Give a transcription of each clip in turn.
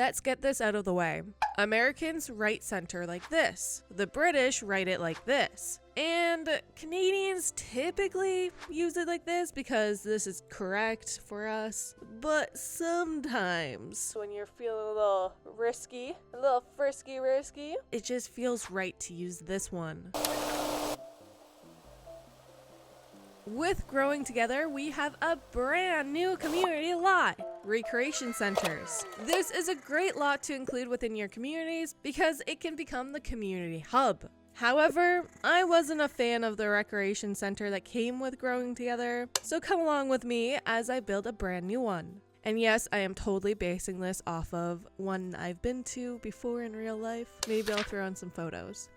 Let's get this out of the way. Americans write center like this. The British write it like this. And Canadians typically use it like this because this is correct for us. But sometimes when you're feeling a little risky, a little frisky, it just feels right to use this one. With Growing Together, we have a brand new community lot, recreation centers. This is a great lot to include within your communities because it can become the community hub. However, I wasn't a fan of the recreation center that came with Growing Together, so come along with me as I build a brand new one. And yes, I am totally basing this off of one I've been to before in real life. Maybe I'll throw in some photos.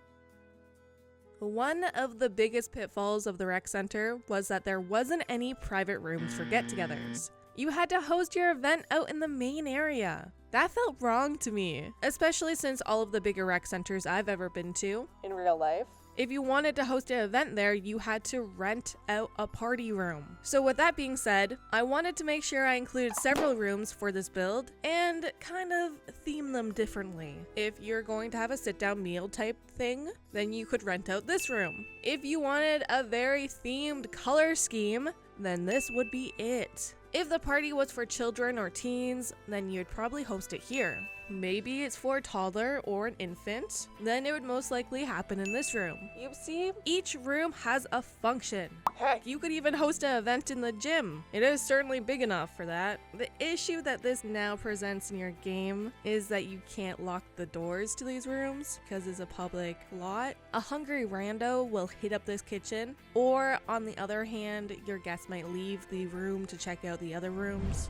One of the biggest pitfalls of the rec center was that there wasn't any private rooms for get-togethers. You had to host your event out in the main area. That felt wrong to me, especially since all of the bigger rec centers I've ever been to in real life, if you wanted to host an event there, you had to rent out a party room. So with that being said, I wanted to make sure I included several rooms for this build and kind of theme them differently. If you're going to have a sit-down meal type thing, then you could rent out this room. If you wanted a very themed color scheme, then this would be it. If the party was for children or teens, then you'd probably host it here. Maybe it's for a toddler or an infant, then it would most likely happen in this room. You see, each room has a function. Heck, you could even host an event in the gym. It is certainly big enough for that. The issue that this now presents in your game is that you can't lock the doors to these rooms because it's a public lot. A hungry rando will hit up this kitchen, or on the other hand, your guests might leave the room to check out the other rooms.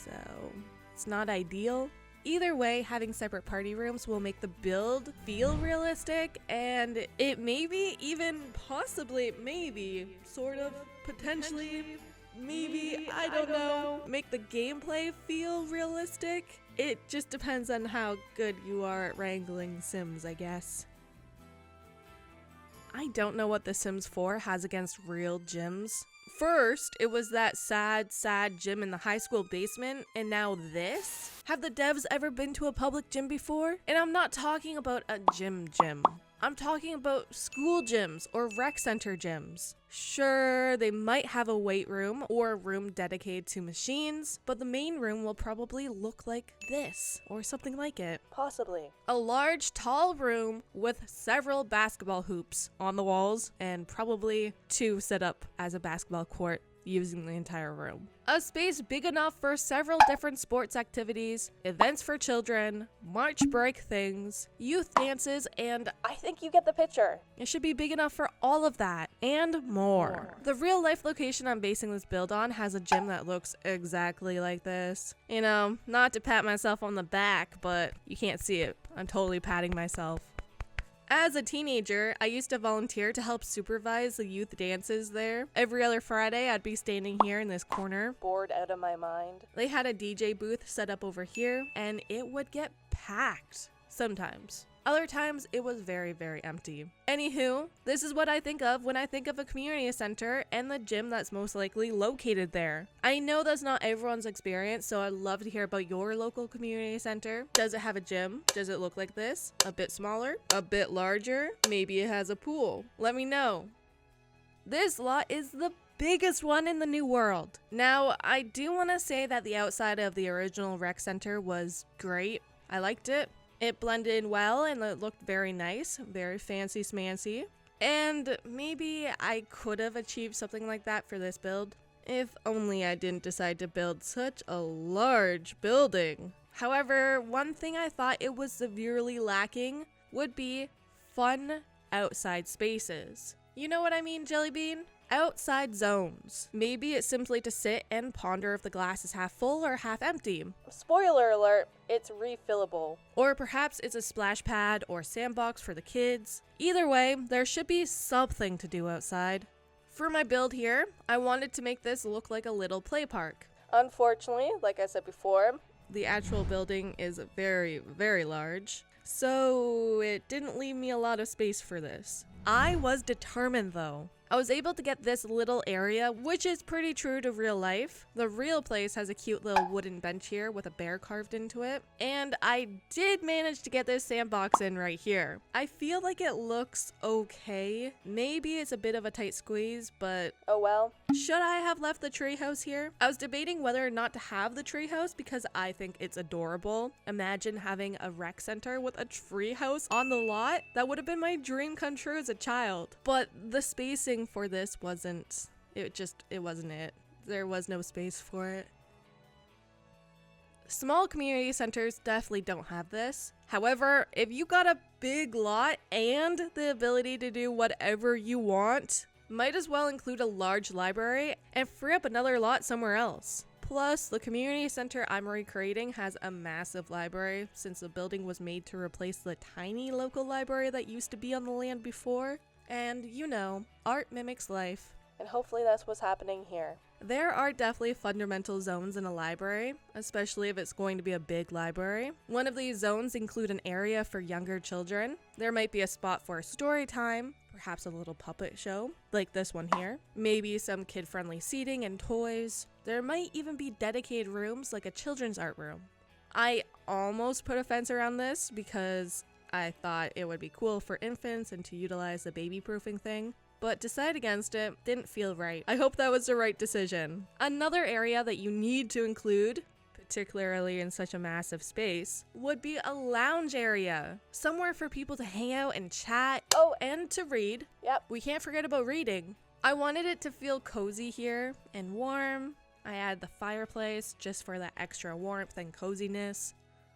So, it's not ideal. Either way, having separate party rooms will make the build feel realistic, and it maybe even possibly, maybe, sort of, potentially, maybe, I don't know, make the gameplay feel realistic. It just depends on how good you are at wrangling Sims, I guess. I don't know what The Sims 4 has against real gyms. First, it was that sad gym in the high school basement, and now this? Have the devs ever been to a public gym before? And I'm not talking about a gym. I'm talking about school gyms or rec center gyms. Sure, they might have a weight room or a room dedicated to machines, but the main room will probably look like this or something like it. Possibly. A large, tall room with several basketball hoops on the walls and probably 2 set up as a basketball court using the entire room. A space big enough for several different sports activities, events for children, March break things, youth dances, and I think you get the picture. It should be big enough for all of that and more. The real life location I'm basing this build on has a gym that looks exactly like this. You know, not to pat myself on the back, but you can't see it. I'm totally patting myself. As a teenager, I used to volunteer to help supervise the youth dances there. Every other Friday, I'd be standing here in this corner, bored out of my mind. They had a DJ booth set up over here, and it would get packed sometimes. Other times, it was very, very empty. Anywho, this is what I think of when I think of a community center and the gym that's most likely located there. I know that's not everyone's experience, so I'd love to hear about your local community center. Does it have a gym? Does it look like this? A bit smaller? A bit larger? Maybe it has a pool. Let me know. This lot is the biggest one in the new world. Now, I do want to say that the outside of the original rec center was great. I liked it. It blended in well and it looked very nice, very fancy smancy. And maybe I could have achieved something like that for this build. If only I didn't decide to build such a large building. However, one thing I thought it was severely lacking would be fun outside spaces. You know what I mean, Jellybean? Outside zones. Maybe it's simply to sit and ponder if the glass is half full or half empty. Spoiler alert, it's refillable. Or perhaps it's a splash pad or sandbox for the kids. Either way, there should be something to do outside. For my build here, I wanted to make this look like a little play park. Unfortunately, like I said before, the actual building is very, very large, so it didn't leave me a lot of space for this. I was determined though. I was able to get this little area, which is pretty true to real life. The real place has a cute little wooden bench here with a bear carved into it. And I did manage to get this sandbox in right here. I feel like it looks okay. Maybe it's a bit of a tight squeeze, but oh well. Should I have left the treehouse here? I was debating whether or not to have the treehouse because I think it's adorable. Imagine having a rec center with a treehouse on the lot. That would have been my dream come true as a child. But the spacing for this wasn't it. There was no space for it. Small community centers definitely don't have this. However, if you got a big lot and the ability to do whatever you want, might as well include a large library and free up another lot somewhere else. Plus, the community center I'm recreating has a massive library since the building was made to replace the tiny local library that used to be on the land before. And you know, art mimics life. And hopefully that's what's happening here. There are definitely fundamental zones in a library, especially if it's going to be a big library. One of these zones include an area for younger children. There might be a spot for story time, perhaps a little puppet show, like this one here. Maybe some kid-friendly seating and toys. There might even be dedicated rooms like a children's art room. I almost put a fence around this because I thought it would be cool for infants and to utilize the baby-proofing thing, but decided against it. Didn't feel right. I hope that was the right decision. Another area that you need to include, particularly in such a massive space, would be a lounge area. Somewhere for people to hang out and chat. Oh, and to read. Yep, we can't forget about reading. I wanted it to feel cozy here and warm. I added the fireplace just for that extra warmth and coziness.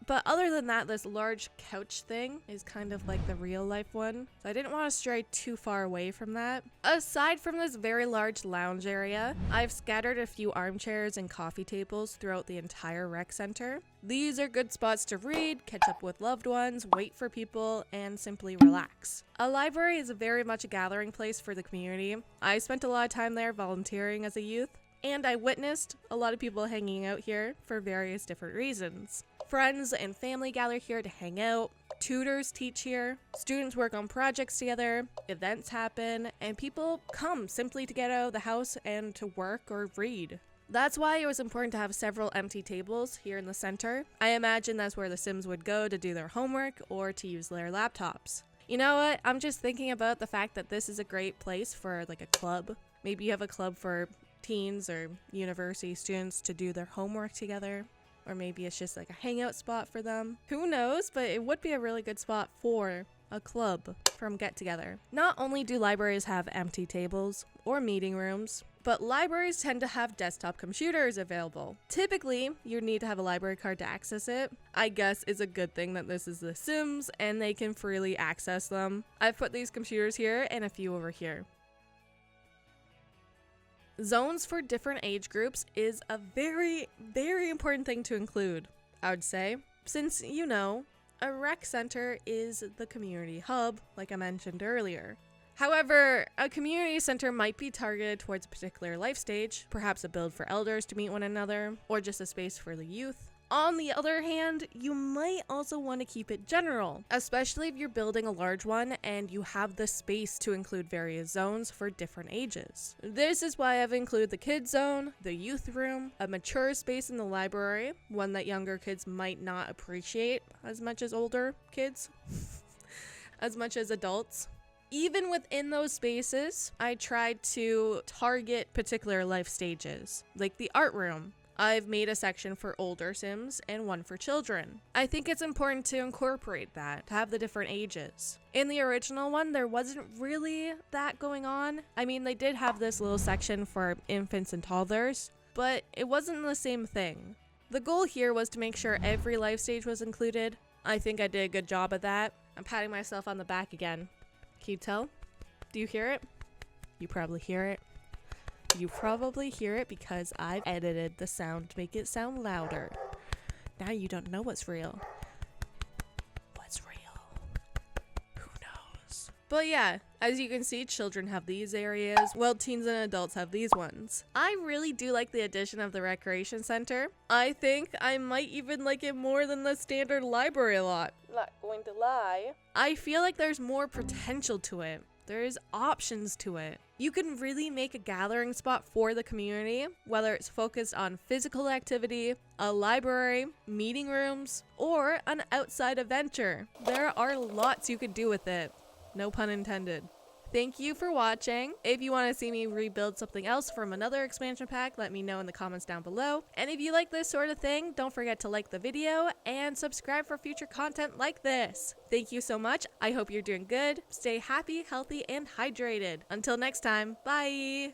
But other than that, this large couch thing is kind of like the real life one, so I didn't want to stray too far away from that. Aside from this very large lounge area, I've scattered a few armchairs and coffee tables throughout the entire rec center. These are good spots to read, catch up with loved ones, wait for people, and simply relax. A library is very much a gathering place for the community. I spent a lot of time there volunteering as a youth, and I witnessed a lot of people hanging out here for various different reasons. Friends and family gather here to hang out, tutors teach here, students work on projects together, events happen, and people come simply to get out of the house and to work or read. That's why it was important to have several empty tables here in the center. I imagine that's where the Sims would go to do their homework or to use their laptops. You know what? I'm just thinking about the fact that this is a great place for like a club. Maybe you have a club for teens or university students to do their homework together. Or maybe it's just like a hangout spot for them. Who knows, but it would be a really good spot for a club from get together. Not only do libraries have empty tables or meeting rooms, but libraries tend to have desktop computers available. Typically, you need to have a library card to access it. I guess it's a good thing that this is The Sims and they can freely access them. I've put these computers here and a few over here. Zones for different age groups is a very, very important thing to include, I would say, since, you know, a rec center is the community hub, like I mentioned earlier. However, a community center might be targeted towards a particular life stage, perhaps a build for elders to meet one another, or just a space for the youth. On the other hand, you might also want to keep it general, especially if you're building a large one and you have the space to include various zones for different ages. This is why I've included the kids zone, the youth room, a mature space in the library, one that younger kids might not appreciate as much as older kids, as much as adults. Even within those spaces, I tried to target particular life stages, like the art room. I've made a section for older Sims and one for children. I think it's important to incorporate that, to have the different ages. In the original one, there wasn't really that going on. I mean, they did have this little section for infants and toddlers, but it wasn't the same thing. The goal here was to make sure every life stage was included. I think I did a good job at that. I'm patting myself on the back again. Can you tell? Do you hear it? You probably hear it. You probably hear it because I've edited the sound to make it sound louder. Now you don't know what's real. What's real? Who knows? But yeah, as you can see, children have these areas, while teens and adults have these ones. I really do like the addition of the recreation center. I think I might even like it more than the standard library lot. Not going to lie. I feel like there's more potential to it. There's options to it. You can really make a gathering spot for the community, whether it's focused on physical activity, a library, meeting rooms, or an outside adventure. There are lots you could do with it. No pun intended. Thank you for watching. If you want to see me rebuild something else from another expansion pack, let me know in the comments down below. And if you like this sort of thing, don't forget to like the video and subscribe for future content like this. Thank you so much. I hope you're doing good. Stay happy, healthy, and hydrated. Until next time, bye!